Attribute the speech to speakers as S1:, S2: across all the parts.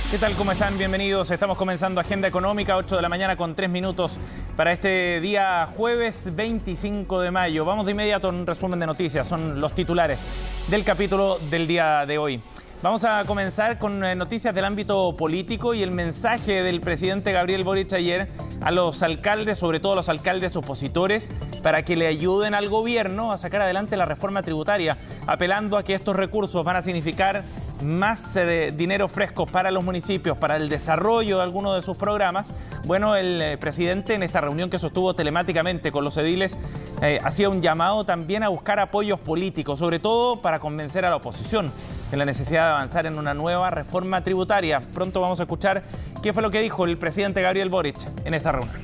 S1: ¿Qué tal? ¿Cómo están? Bienvenidos. Estamos comenzando Agenda Económica, 8 de la mañana con 3 minutos para este día jueves 25 de mayo. Vamos de inmediato a un resumen de noticias. Son los titulares del capítulo del día de hoy. Vamos a comenzar con noticias del ámbito político y el mensaje del presidente Gabriel Boric ayer a los alcaldes, sobre todo a los alcaldes opositores, para que le ayuden al gobierno a sacar adelante la reforma tributaria, apelando a que estos recursos van a significar más dinero fresco para los municipios, para el desarrollo de algunos de sus programas. Bueno, el presidente en esta reunión que sostuvo telemáticamente con los ediles hacía un llamado también a buscar apoyos políticos, sobre todo para convencer a la oposición de la necesidad de avanzar en una nueva reforma tributaria. Pronto vamos a escuchar qué fue lo que dijo el presidente Gabriel Boric en esta reunión.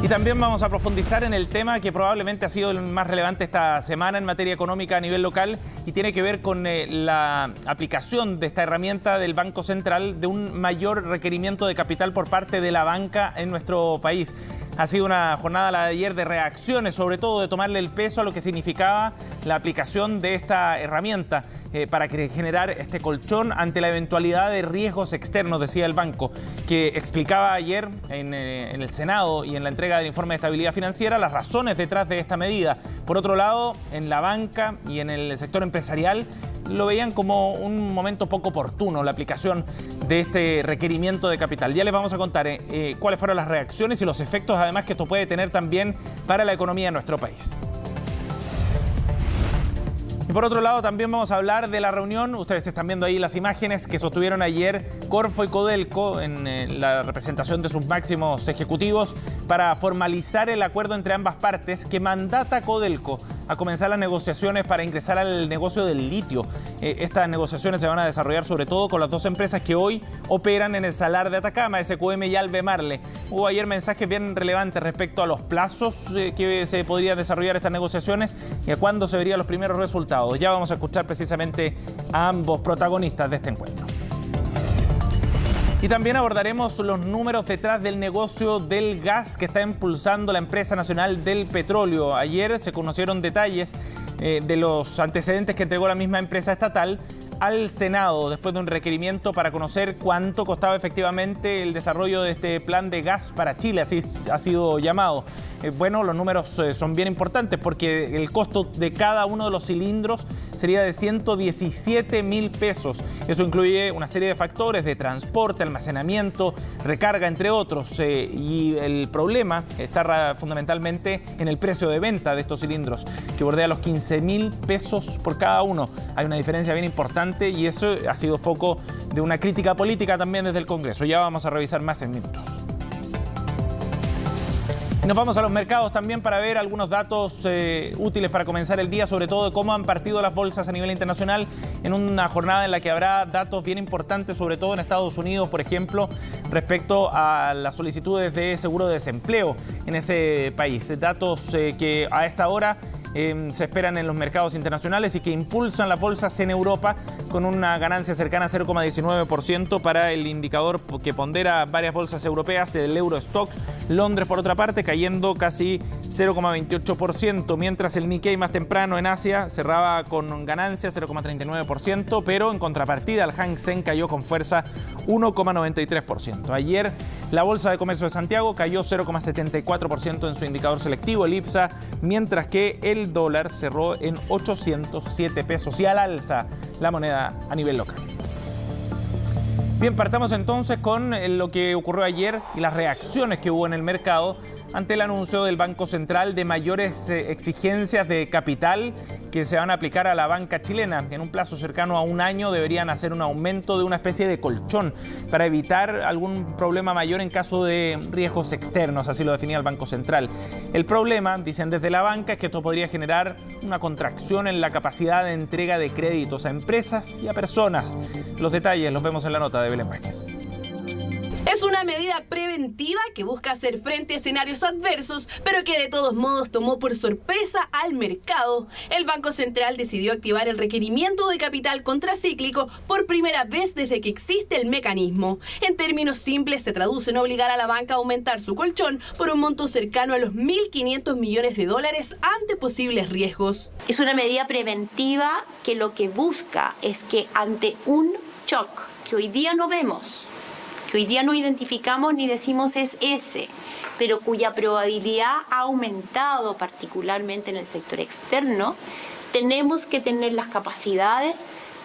S1: Y también vamos a profundizar en el tema que probablemente ha sido el más relevante esta semana en materia económica a nivel local y tiene que ver con la aplicación de esta herramienta del Banco Central de un mayor requerimiento de capital por parte de la banca en nuestro país. Ha sido una jornada la de ayer de reacciones, sobre todo de tomarle el peso a lo que significaba la aplicación de esta herramienta para generar este colchón ante la eventualidad de riesgos externos, decía el banco, que explicaba ayer en el Senado y en la entrega del informe de estabilidad financiera las razones detrás de esta medida. Por otro lado, en la banca y en el sector empresarial lo veían como un momento poco oportuno la aplicación de este requerimiento de capital. Ya les vamos a contar cuáles fueron las reacciones y los efectos además que esto puede tener también para la economía de nuestro país. Y por otro lado también vamos a hablar de la reunión, ustedes están viendo ahí las imágenes que sostuvieron ayer Corfo y Codelco en la representación de sus máximos ejecutivos para formalizar el acuerdo entre ambas partes que mandata a Codelco a comenzar las negociaciones para ingresar al negocio del litio. Estas negociaciones se van a desarrollar sobre todo con las dos empresas que hoy operan en el Salar de Atacama, SQM y Albemarle. Hubo ayer mensajes bien relevantes respecto a los plazos que se podrían desarrollar estas negociaciones y a cuándo se verían los primeros resultados. Ya vamos a escuchar precisamente a ambos protagonistas de este encuentro. Y también abordaremos los números detrás del negocio del gas que está impulsando la empresa nacional del petróleo. Ayer se conocieron detalles de los antecedentes que entregó la misma empresa estatal al Senado después de un requerimiento para conocer cuánto costaba efectivamente el desarrollo de este plan de gas para Chile, así ha sido llamado. Bueno, los números son bien importantes porque el costo de cada uno de los cilindros sería de 117.000 pesos. Eso incluye una serie de factores de transporte, almacenamiento, recarga, entre otros. Y el problema está fundamentalmente en el precio de venta de estos cilindros, que bordea los 15.000 pesos por cada uno. Hay una diferencia bien importante y eso ha sido foco de una crítica política también desde el Congreso. Ya vamos a revisar más en minutos. Nos vamos a los mercados también para ver algunos datos útiles para comenzar el día, sobre todo de cómo han partido las bolsas a nivel internacional en una jornada en la que habrá datos bien importantes, sobre todo en Estados Unidos, por ejemplo, respecto a las solicitudes de seguro de desempleo en ese país. Datos que a esta hora se esperan en los mercados internacionales y que impulsan las bolsas en Europa con una ganancia cercana a 0,19% para el indicador que pondera varias bolsas europeas, el Eurostoxx. Londres, por otra parte, cayendo casi 0,28%, mientras el Nikkei más temprano en Asia cerraba con ganancia 0,39%, pero en contrapartida el Hang Seng cayó con fuerza 1,93%. Ayer la Bolsa de Comercio de Santiago cayó 0,74% en su indicador selectivo, el IPSA, mientras que el dólar cerró en 807 pesos y al alza la moneda a nivel local. Bien, partamos entonces con lo que ocurrió ayer y las reacciones que hubo en el mercado ante el anuncio del Banco Central de mayores exigencias de capital que se van a aplicar a la banca chilena. En un plazo cercano a un año deberían hacer un aumento de una especie de colchón para evitar algún problema mayor en caso de riesgos externos, así lo definía el Banco Central. El problema, dicen desde la banca, es que esto podría generar una contracción en la capacidad de entrega de créditos a empresas y a personas. Los detalles los vemos en la nota de Belén Vázquez.
S2: Es una medida preventiva que busca hacer frente a escenarios adversos, pero que de todos modos tomó por sorpresa al mercado. El Banco Central decidió activar el requerimiento de capital contracíclico por primera vez desde que existe el mecanismo. En términos simples, se traduce en obligar a la banca a aumentar su colchón por un monto cercano a los 1.500 millones de dólares ante posibles riesgos.
S3: Es una medida preventiva que lo que busca es que ante un shock que hoy día no vemos, que hoy día no identificamos ni decimos es ese, pero cuya probabilidad ha aumentado particularmente en el sector externo, tenemos que tener las capacidades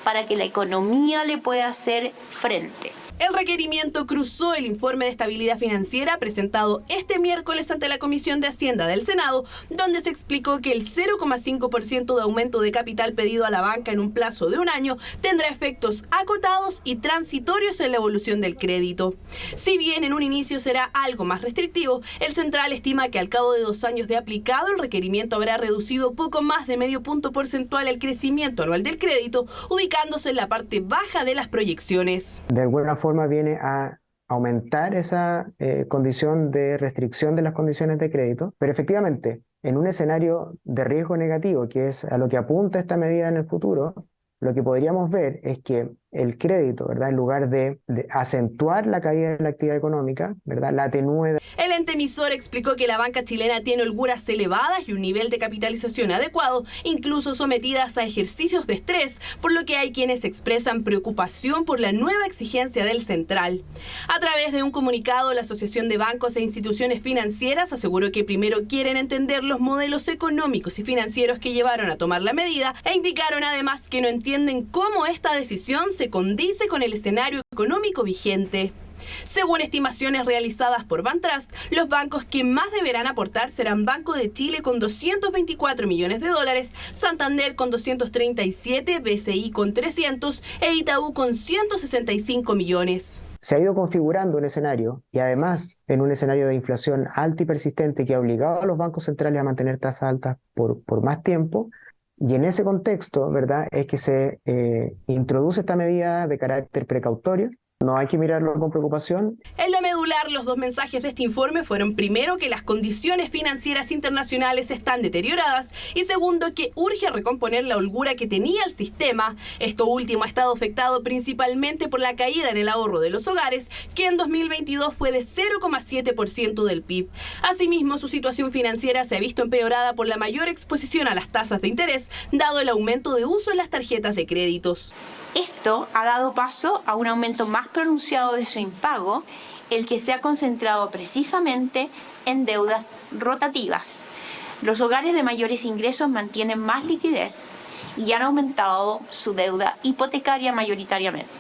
S3: para que la economía le pueda hacer frente.
S2: El requerimiento cruzó el informe de estabilidad financiera presentado este miércoles ante la Comisión de Hacienda del Senado, donde se explicó que el 0,5% de aumento de capital pedido a la banca en un plazo de un año tendrá efectos acotados y transitorios en la evolución del crédito. Si bien en un inicio será algo más restrictivo, el Central estima que al cabo de 2 años de aplicado el requerimiento habrá reducido poco más de medio punto porcentual el crecimiento anual del crédito, ubicándose en la parte baja de las proyecciones.
S4: De alguna forma viene a aumentar esa condición de restricción de las condiciones de crédito, pero efectivamente en un escenario de riesgo negativo, que es a lo que apunta esta medida en el futuro, lo que podríamos ver es que el crédito, ¿verdad?, en lugar de acentuar la caída de la actividad económica, ¿verdad?, la atenúe.
S2: El ente emisor explicó que la banca chilena tiene holguras elevadas y un nivel de capitalización adecuado, incluso sometidas a ejercicios de estrés, por lo que hay quienes expresan preocupación por la nueva exigencia del Central. A través de un comunicado, la Asociación de Bancos e Instituciones Financieras aseguró que primero quieren entender los modelos económicos y financieros que llevaron a tomar la medida e indicaron además que no entienden cómo esta decisión se condice con el escenario económico vigente. Según estimaciones realizadas por Bantrust, los bancos que más deberán aportar serán Banco de Chile con 224 millones de dólares, Santander con 237, BCI con 300 e Itaú con 165 millones.
S4: Se ha ido configurando un escenario, y además en un escenario de inflación alta y persistente que ha obligado a los bancos centrales a mantener tasas altas por más tiempo. Y en ese contexto, ¿verdad?, es que se introduce esta medida de carácter precautorio. No hay que mirarlo con preocupación.
S2: En lo medular, los dos mensajes de este informe fueron primero que las condiciones financieras internacionales están deterioradas y segundo que urge recomponer la holgura que tenía el sistema. Esto último ha estado afectado principalmente por la caída en el ahorro de los hogares, que en 2022 fue de 0,7% del PIB. Asimismo, su situación financiera se ha visto empeorada por la mayor exposición a las tasas de interés, dado el aumento de uso en las tarjetas de créditos.
S3: Esto ha dado paso a un aumento más pronunciado de su impago, el que se ha concentrado precisamente en deudas rotativas. Los hogares de mayores ingresos mantienen más liquidez y han aumentado su deuda hipotecaria mayoritariamente.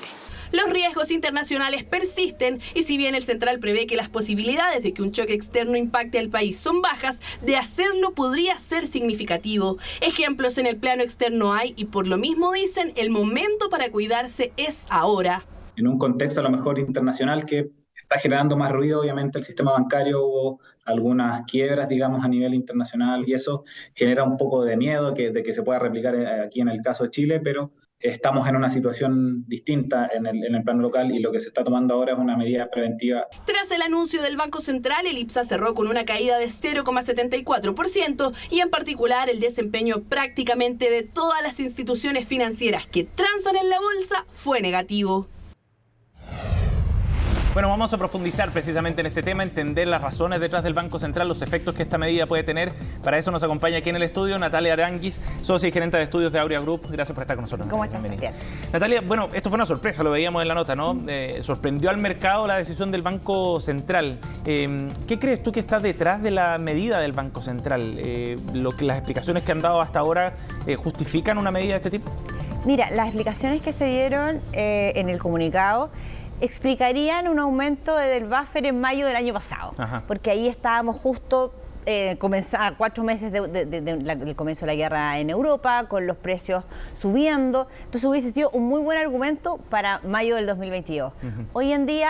S2: Los riesgos internacionales persisten y si bien el Central prevé que las posibilidades de que un choque externo impacte al país son bajas, de hacerlo podría ser significativo. Ejemplos en el plano externo hay y por lo mismo dicen el momento para cuidarse es ahora.
S5: En un contexto a lo mejor internacional que está generando más ruido, obviamente el sistema bancario, hubo algunas quiebras, digamos, a nivel internacional y eso genera un poco de miedo de que se pueda replicar aquí en el caso de Chile, pero estamos en una situación distinta en el plano local y lo que se está tomando ahora es una medida preventiva.
S2: Tras el anuncio del Banco Central, el IPSA cerró con una caída de 0,74% y en particular el desempeño prácticamente de todas las instituciones financieras que transan en la bolsa fue negativo.
S1: Bueno, vamos a profundizar precisamente en este tema, entender las razones detrás del Banco Central, los efectos que esta medida puede tener. Para eso nos acompaña aquí en el estudio Natalia Aranguis, socia y gerente de estudios de Aurea Group. Gracias por estar con nosotros.
S6: ¿Cómo estás, Sebastián?
S1: Natalia, bueno, esto fue una sorpresa, lo veíamos en la nota, ¿no? Sorprendió al mercado la decisión del Banco Central. ¿Qué crees tú que está detrás de la medida del Banco Central? ¿Las explicaciones que han dado hasta ahora justifican una medida de este tipo?
S6: Mira, las explicaciones que se dieron en el comunicado explicarían un aumento del buffer en mayo del año pasado. Ajá. Porque ahí estábamos justo a 4 meses del comienzo de la guerra en Europa, con los precios subiendo. Entonces hubiese sido un muy buen argumento para mayo del 2022. Hoy en día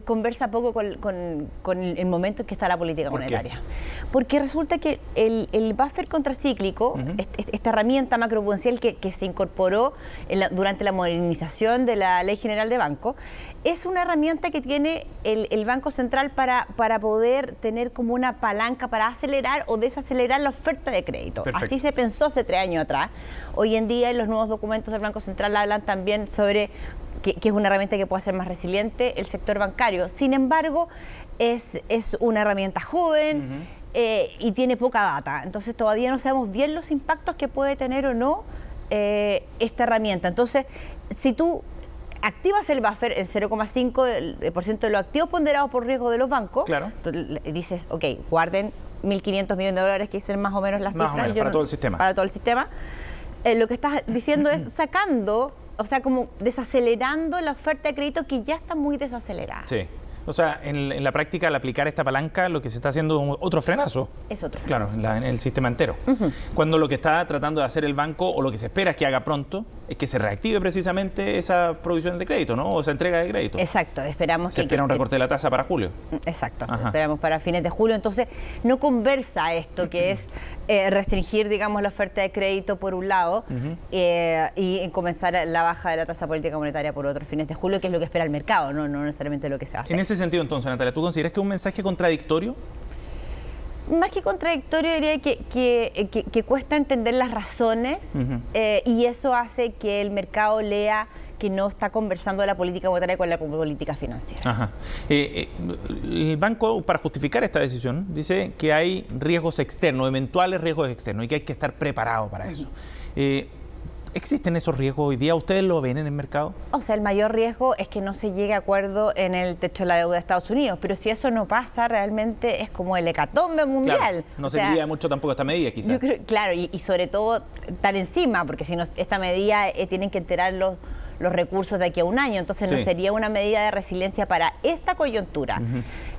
S6: conversa poco con el momento en que está la política monetaria. Porque resulta que el buffer contracíclico, esta herramienta macroprudencial que se incorporó durante la modernización de la Ley General de Banco, es una herramienta que tiene el Banco Central para poder tener como una palanca para acelerar o desacelerar la oferta de crédito. Perfecto. Así se pensó hace 3 años atrás. Hoy en día en los nuevos documentos del Banco Central hablan también sobre que es una herramienta que puede hacer más resiliente el sector bancario. Sin embargo, es una herramienta joven y tiene poca data. Entonces todavía no sabemos bien los impactos que puede tener o no esta herramienta. Entonces, si tú activas el buffer en 0,5% de los activos ponderados por riesgo de los bancos.
S1: Claro.
S6: Entonces dices, ok, guarden 1.500 millones de dólares, que dicen más o menos las cifras.
S1: Para todo el sistema.
S6: Para todo el sistema. Lo que estás diciendo es sacando, o sea, como desacelerando la oferta de crédito que ya está muy desacelerada.
S1: Sí. O sea, en la práctica, al aplicar esta palanca, lo que se está haciendo es otro frenazo.
S6: Es otro frenazo.
S1: Claro, en el sistema entero. Cuando lo que está tratando de hacer el banco, o lo que se espera es que haga pronto, es que se reactive precisamente esa provisión de crédito, ¿no? O esa entrega de crédito.
S6: Exacto, esperamos
S1: se espera un recorte de la tasa para julio.
S6: Exacto, esperamos para fines de julio. Entonces, no conversa esto, que es restringir, digamos, la oferta de crédito por un lado y comenzar la baja de la tasa política monetaria por otro, fines de julio, que es lo que espera el mercado, no necesariamente lo que se va a hacer.
S1: En ese sentido, entonces, Natalia, ¿tú consideras que es un mensaje contradictorio?
S6: Más que contradictorio, diría que cuesta entender las razones y eso hace que el mercado lea que no está conversando la política monetaria con la política financiera.
S1: El banco, para justificar esta decisión, dice que hay riesgos externos, eventuales riesgos externos, y que hay que estar preparado para eso. ¿Existen esos riesgos hoy día? ¿Ustedes lo ven en el mercado?
S6: O sea, el mayor riesgo es que no se llegue a acuerdo en el techo de la deuda de Estados Unidos, pero si eso no pasa, realmente es como el hecatombe mundial.
S1: Claro, no serviría mucho tampoco esta medida, quizás.
S6: Yo creo, claro, y sobre todo estar encima, porque si no, esta medida tienen que enterar los recursos de aquí a un año, entonces no sería una medida de resiliencia para esta coyuntura.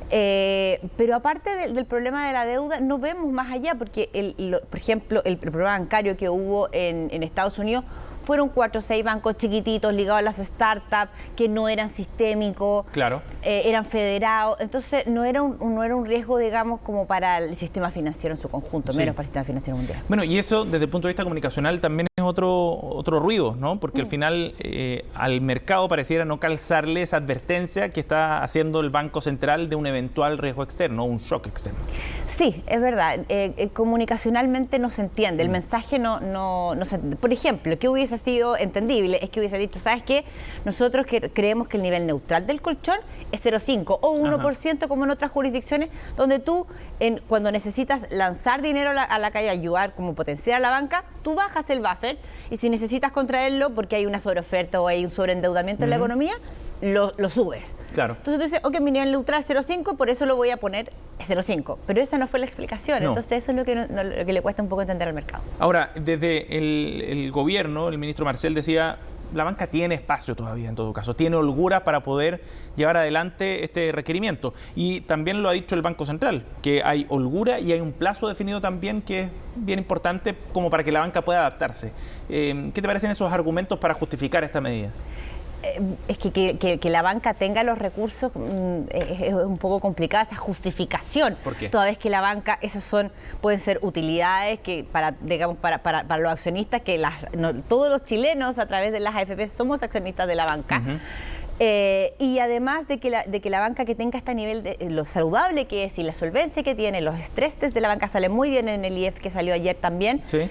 S6: Pero aparte del problema de la deuda, no vemos más allá, porque, por ejemplo, el problema bancario que hubo en Estados Unidos fueron 4 o 6 bancos chiquititos ligados a las startups que no eran sistémicos,
S1: claro.
S6: Eran federados, entonces no era un riesgo, digamos, como para el sistema financiero en su conjunto, menos para el sistema financiero mundial.
S1: Bueno, y eso desde el punto de vista comunicacional también es otro ruido, ¿no? Porque al final al mercado pareciera no calzarle esa advertencia que está haciendo el Banco Central de un eventual riesgo externo, un shock externo.
S6: Sí, es verdad. Comunicacionalmente no se entiende. El mensaje no se entiende. Por ejemplo, ¿qué hubiese sido entendible? Es que hubiese dicho, ¿sabes qué? Nosotros creemos que el nivel neutral del colchón es 0,5 o 1% como en otras jurisdicciones, donde tú, cuando necesitas lanzar dinero a la calle, ayudar como potenciar a la banca, tú bajas el buffer y si necesitas contraerlo porque hay una sobreoferta o hay un sobreendeudamiento en la economía, lo subes.
S1: Claro.
S6: Entonces tú dices, ok, mi nivel neutral es 0,5, por eso lo voy a poner 0,5. Pero esa no fue la explicación. No. Entonces eso es lo que le cuesta un poco entender al mercado.
S1: Ahora, desde el gobierno, el ministro Marcel decía, la banca tiene espacio todavía, en todo caso, tiene holgura para poder llevar adelante este requerimiento. Y también lo ha dicho el Banco Central, que hay holgura y hay un plazo definido también que es bien importante como para que la banca pueda adaptarse. ¿Qué te parecen esos argumentos para justificar esta medida?
S6: Es que la banca tenga los recursos es un poco complicada esa justificación.
S1: ¿Por qué?
S6: Toda vez que la banca, pueden ser utilidades que para los accionistas, que todos los chilenos a través de las AFP somos accionistas de la banca. Y además de que la banca que tenga este nivel de lo saludable que es y la solvencia que tiene, los estrés test de la banca salen muy bien en el IEF que salió ayer también. Sí.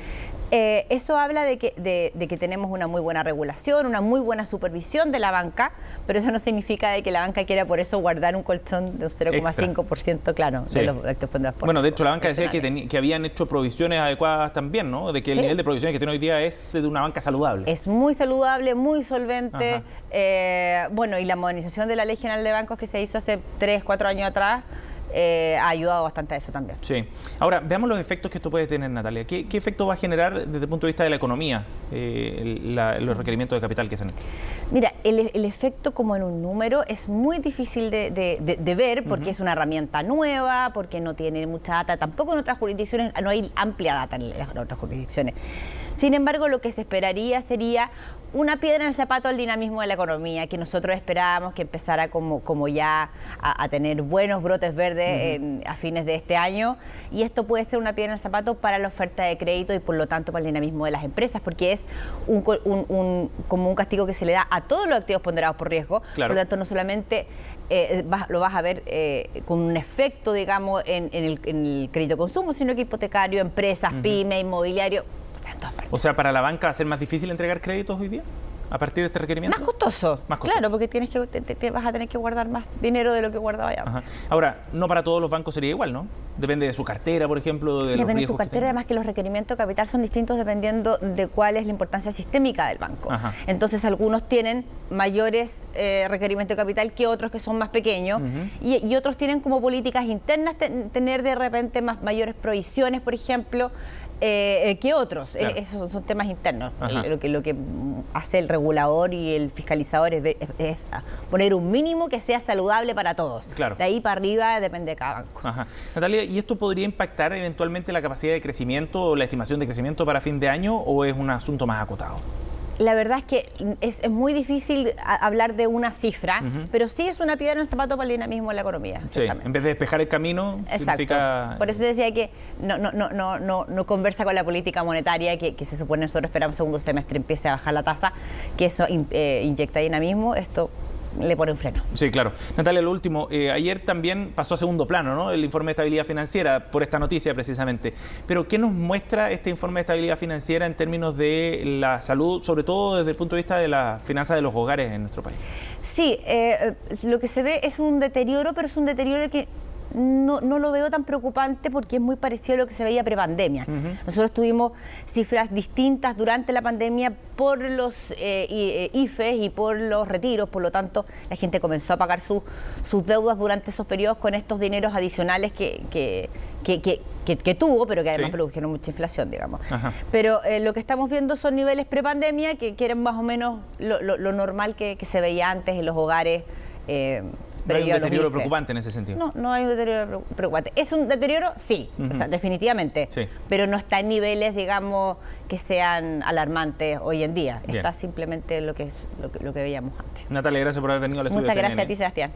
S6: Eso habla de que tenemos una muy buena regulación, una muy buena supervisión de la banca, pero eso no significa de que la banca quiera por eso guardar un colchón de un 0,5%, claro, de los activos ponderados.
S1: Bueno, de hecho la banca decía que habían hecho provisiones adecuadas también, ¿no? De que el nivel de provisiones que tiene hoy día es de una banca saludable.
S6: Es muy saludable, muy solvente. Bueno, y la modernización de la Ley General de Bancos que se hizo hace 3, 4 años atrás, ha ayudado bastante a eso también.
S1: Sí. Ahora, veamos los efectos que esto puede tener, Natalia. ¿Qué efecto va a generar desde el punto de vista de la economía los requerimientos de capital que se han hecho?
S6: Mira, el efecto como en un número es muy difícil de ver porque es una herramienta nueva, porque no tiene mucha data, tampoco en otras jurisdicciones, no hay amplia data en las otras jurisdicciones. Sin embargo, lo que se esperaría sería una piedra en el zapato al dinamismo de la economía, que nosotros esperábamos que empezara como ya a tener buenos brotes verdes a fines de este año, y esto puede ser una piedra en el zapato para la oferta de crédito y por lo tanto para el dinamismo de las empresas, porque es como un castigo que se le da a todos los activos ponderados por riesgo. Claro. Por lo tanto, no solamente lo vas a ver con un efecto, digamos, en el crédito consumo, sino que hipotecario, empresas, pyme, inmobiliario.
S1: O sea, ¿para la banca va a ser más difícil entregar créditos hoy día? a partir de este requerimiento?
S6: Más costoso. Claro, porque te vas a tener que guardar más dinero de lo que guardaba ya.
S1: Ajá. Ahora, no para todos los bancos sería igual, ¿no? Depende de su cartera, por ejemplo,
S6: Depende de su cartera, además que los requerimientos de capital son distintos dependiendo de cuál es la importancia sistémica del banco.
S1: Ajá.
S6: Entonces, algunos tienen mayores requerimientos de capital que otros que son más pequeños, y otros tienen como políticas internas tener de repente mayores provisiones, por ejemplo, que otros.
S1: Claro.
S6: Esos son temas internos. Lo que hace el regulador y el fiscalizador es poner un mínimo que sea saludable para todos.
S1: Claro.
S6: De ahí para arriba depende de cada banco.
S1: Ajá. Natalia, ¿y esto podría impactar eventualmente la capacidad de crecimiento o la estimación de crecimiento para fin de año, o es un asunto más acotado?
S6: La verdad es que es muy difícil hablar de una cifra, pero sí es una piedra en el zapato para el dinamismo de la economía.
S1: Sí, en vez de despejar el camino, significa...
S6: Por eso decía que no conversa con la política monetaria, que se supone nosotros esperamos segundo semestre empiece a bajar la tasa, que eso inyecta dinamismo, esto le pone un freno.
S1: Sí, claro. Natalia, lo último, ayer también pasó a segundo plano, ¿no?, el informe de estabilidad financiera, por esta noticia precisamente. Pero, ¿qué nos muestra este informe de estabilidad financiera en términos de la salud, sobre todo desde el punto de vista de la finanza de los hogares en nuestro país?
S6: Sí, lo que se ve es un deterioro, pero es un deterioro que no lo veo tan preocupante porque es muy parecido a lo que se veía prepandemia. Nosotros tuvimos cifras distintas durante la pandemia por los IFES y por los retiros, por lo tanto la gente comenzó a pagar sus deudas durante esos periodos con estos dineros adicionales que tuvo, pero que además produjeron mucha inflación, digamos. Pero lo que estamos viendo son niveles prepandemia que eran más o menos lo normal que se veía antes en los hogares.
S1: ¿No hay un deterioro preocupante en ese sentido?
S6: No hay un deterioro preocupante. ¿Es un deterioro? Sí, o sea, definitivamente. Sí. Pero no está en niveles, digamos, que sean alarmantes hoy en día. Bien. Está simplemente lo que veíamos antes.
S1: Natalia, gracias por haber venido al estudio.
S6: Muchas gracias a ti, Sebastián.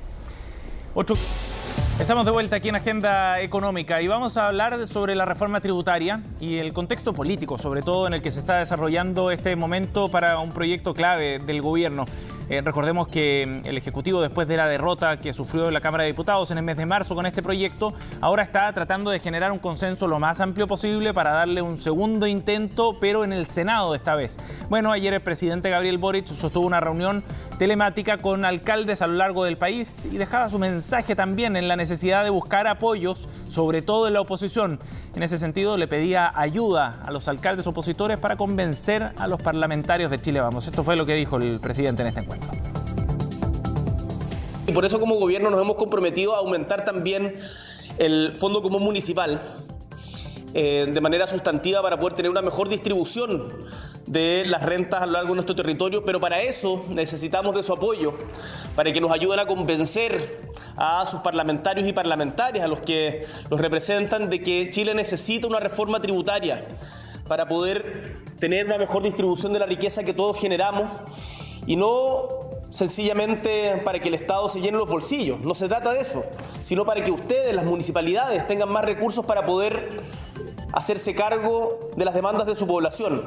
S1: Estamos de vuelta aquí en Agenda Económica y vamos a hablar sobre la reforma tributaria y el contexto político, sobre todo en el que se está desarrollando este momento para un proyecto clave del gobierno. Recordemos que el Ejecutivo, después de la derrota que sufrió en la Cámara de Diputados en el mes de marzo con este proyecto, ahora está tratando de generar un consenso lo más amplio posible para darle un segundo intento, pero en el Senado esta vez. Bueno, ayer el presidente Gabriel Boric sostuvo una reunión telemática con alcaldes a lo largo del país y dejaba su mensaje también en la necesidad de buscar apoyos, sobre todo en la oposición. En ese sentido, le pedía ayuda a los alcaldes opositores para convencer a los parlamentarios de Chile Vamos. Esto fue lo que dijo el presidente en este encuentro.
S7: Y por eso como gobierno nos hemos comprometido a aumentar también el Fondo Común Municipal de manera sustantiva para poder tener una mejor distribución de las rentas a lo largo de nuestro territorio, pero para eso necesitamos de su apoyo, para que nos ayuden a convencer a sus parlamentarios y parlamentarias, a los que los representan, de que Chile necesita una reforma tributaria para poder tener una mejor distribución de la riqueza que todos generamos y no sencillamente para que el Estado se llene los bolsillos. No se trata de eso, sino para que ustedes, las municipalidades, tengan más recursos para poder hacerse cargo de las demandas de su población.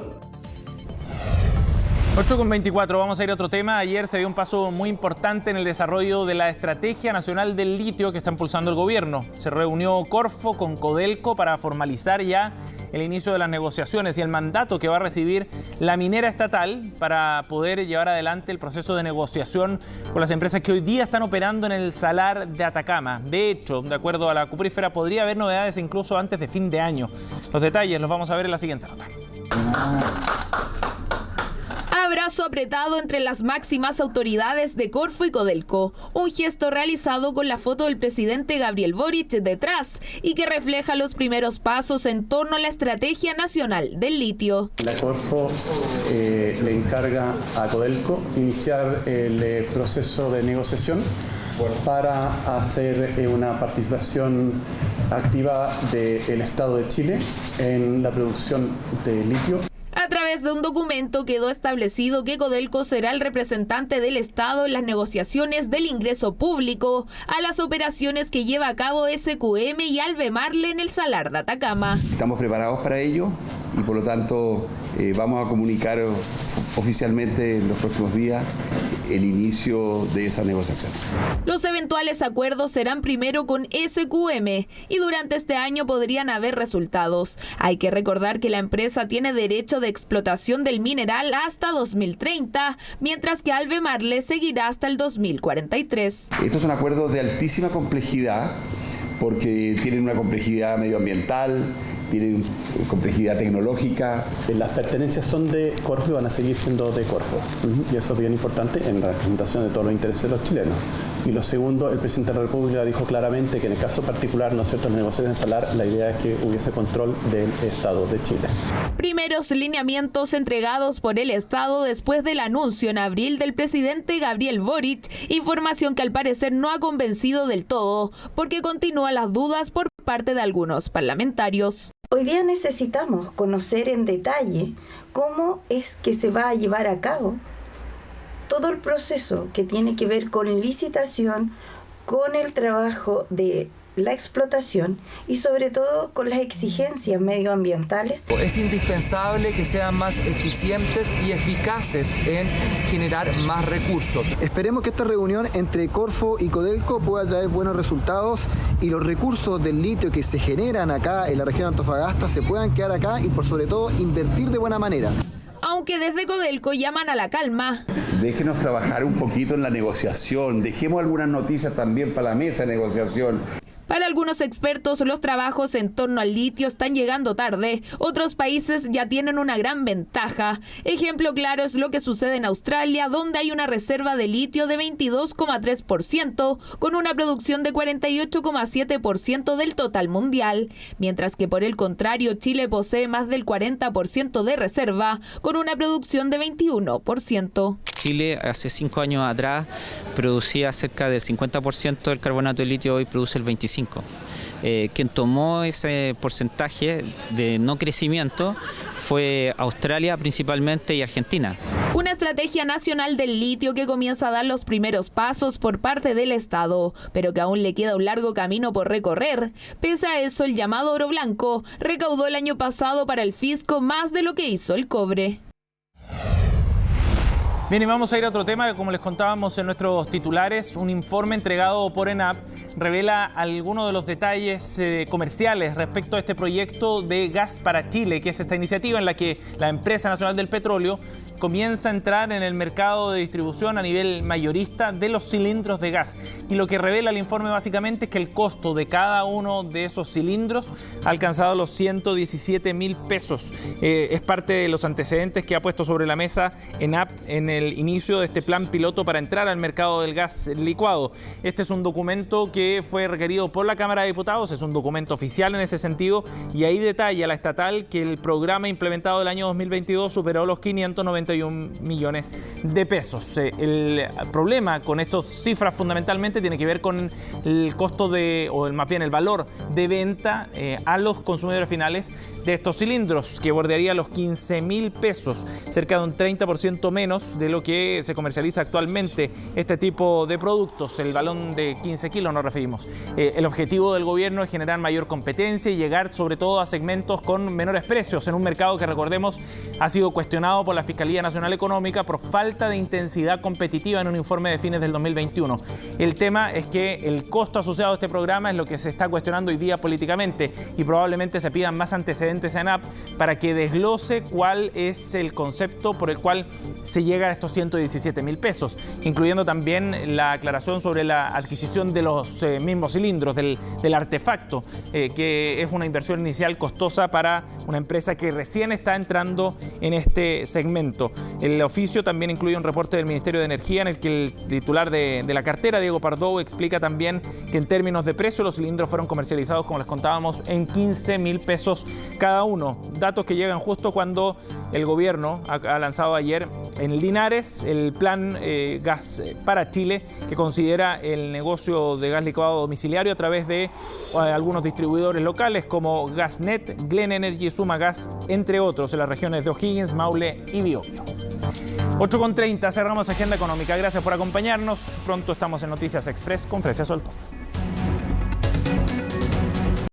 S1: 8:24, vamos a ir a otro tema. Ayer se dio un paso muy importante en el desarrollo de la Estrategia Nacional del Litio que está impulsando el gobierno. Se reunió Corfo con Codelco para formalizar ya el inicio de las negociaciones y el mandato que va a recibir la minera estatal para poder llevar adelante el proceso de negociación con las empresas que hoy día están operando en el Salar de Atacama. De hecho, de acuerdo a la cuprífera, podría haber novedades incluso antes de fin de año. Los detalles los vamos a ver en la siguiente nota.
S8: Abrazo apretado entre las máximas autoridades de Corfo y Codelco. Un gesto realizado con la foto del presidente Gabriel Boric detrás y que refleja los primeros pasos en torno a la Estrategia Nacional del Litio.
S9: La Corfo le encarga a Codelco iniciar el proceso de negociación para hacer una participación activa del Estado de Chile en la producción de litio.
S8: A través de un documento quedó establecido que Codelco será el representante del Estado en las negociaciones del ingreso público a las operaciones que lleva a cabo SQM y Albemarle en el Salar de Atacama.
S10: Estamos preparados para ello y por lo tanto vamos a comunicar oficialmente en los próximos días el inicio de esa negociación.
S8: Los eventuales acuerdos serán primero con SQM y durante este año podrían haber resultados. Hay que recordar que la empresa tiene derecho de explotación del mineral hasta 2030, mientras que Albemarle seguirá hasta el 2043.
S10: Estos son acuerdos de altísima complejidad porque tienen una complejidad medioambiental, tienen complejidad tecnológica.
S9: Las pertenencias son de Corfo y van a seguir siendo de Corfo. Y eso es bien importante en la representación de todos los intereses de los chilenos. Y lo segundo, el presidente de la República dijo claramente que en el caso particular, ¿no es cierto?, en negociaciones en Salar, la idea es que hubiese control del Estado de Chile.
S8: Primeros lineamientos entregados por el Estado después del anuncio en abril del presidente Gabriel Boric, información que al parecer no ha convencido del todo, porque continúan las dudas por parte de algunos parlamentarios.
S11: Hoy día necesitamos conocer en detalle cómo es que se va a llevar a cabo todo el proceso que tiene que ver con licitación, con el trabajo de la explotación y sobre todo con las exigencias medioambientales.
S12: Es indispensable que sean más eficientes y eficaces en generar más recursos.
S13: Esperemos que esta reunión entre Corfo y Codelco pueda traer buenos resultados y los recursos del litio que se generan acá en la región de Antofagasta se puedan quedar acá y por sobre todo invertir de buena manera.
S8: Aunque desde Codelco llaman a la calma.
S10: Déjenos trabajar un poquito en la negociación, dejemos algunas noticias también para la mesa de negociación.
S8: Para algunos expertos, los trabajos en torno al litio están llegando tarde. Otros países ya tienen una gran ventaja. Ejemplo claro es lo que sucede en Australia, donde hay una reserva de litio de 22,3%, con una producción de 48,7% del total mundial. Mientras que por el contrario, Chile posee más del 40% de reserva, con una producción de 21%.
S14: Chile hace 5 años atrás producía cerca del 50% del carbonato de litio, hoy produce el 25%. Quien tomó ese porcentaje de no crecimiento fue Australia principalmente y Argentina.
S8: Una estrategia nacional del litio que comienza a dar los primeros pasos por parte del Estado, pero que aún le queda un largo camino por recorrer. Pese a eso, el llamado oro blanco recaudó el año pasado para el fisco más de lo que hizo el cobre.
S1: Bien, y vamos a ir a otro tema que, como les contábamos en nuestros titulares, un informe entregado por ENAP revela algunos de los detalles comerciales respecto a este proyecto de Gas para Chile, que es esta iniciativa en la que la Empresa Nacional del Petróleo comienza a entrar en el mercado de distribución a nivel mayorista de los cilindros de gas. Y lo que revela el informe básicamente es que el costo de cada uno de esos cilindros ha alcanzado los 117.000 pesos. Es parte de los antecedentes que ha puesto sobre la mesa ENAP en el inicio de este plan piloto para entrar al mercado del gas licuado. Este es un documento que fue requerido por la Cámara de Diputados, es un documento oficial en ese sentido, y ahí detalla la estatal que el programa implementado del año 2022 superó los 591 millones de pesos. El problema con estas cifras fundamentalmente tiene que ver con el costo más bien el valor de venta a los consumidores finales de estos cilindros, que bordearía los 15.000 pesos, cerca de un 30% menos de lo que se comercializa actualmente este tipo de productos. El balón de 15 kilos nos referimos. El objetivo del gobierno es generar mayor competencia y llegar sobre todo a segmentos con menores precios en un mercado que, recordemos, ha sido cuestionado por la Fiscalía Nacional Económica por falta de intensidad competitiva en un informe de fines del 2021. El tema es que el costo asociado a este programa es lo que se está cuestionando hoy día políticamente y probablemente se pidan más antecedentes a ENAP para que desglose cuál es el concepto por el cual se llega a estos 117.000 pesos, incluyendo también la aclaración sobre la adquisición de los mismos cilindros, del artefacto, que es una inversión inicial costosa para una empresa que recién está entrando en este segmento. El oficio también incluye un reporte del Ministerio de Energía en el que el titular de la cartera, Diego Pardo, explica también que en términos de precio los cilindros fueron comercializados, como les contábamos, en 15.000 pesos cada uno. Datos que llegan justo cuando el gobierno ha lanzado ayer en Linares el plan Gas para Chile, que considera el negocio de gas licuado domiciliario a través de algunos distribuidores locales como Gasnet, Glen Energy, Sumagas, entre otros, en las regiones de O'Higgins, Maule y Biobío. 8:30, cerramos Agenda Económica. Gracias por acompañarnos. Pronto estamos en Noticias Express con Frecia Soltov.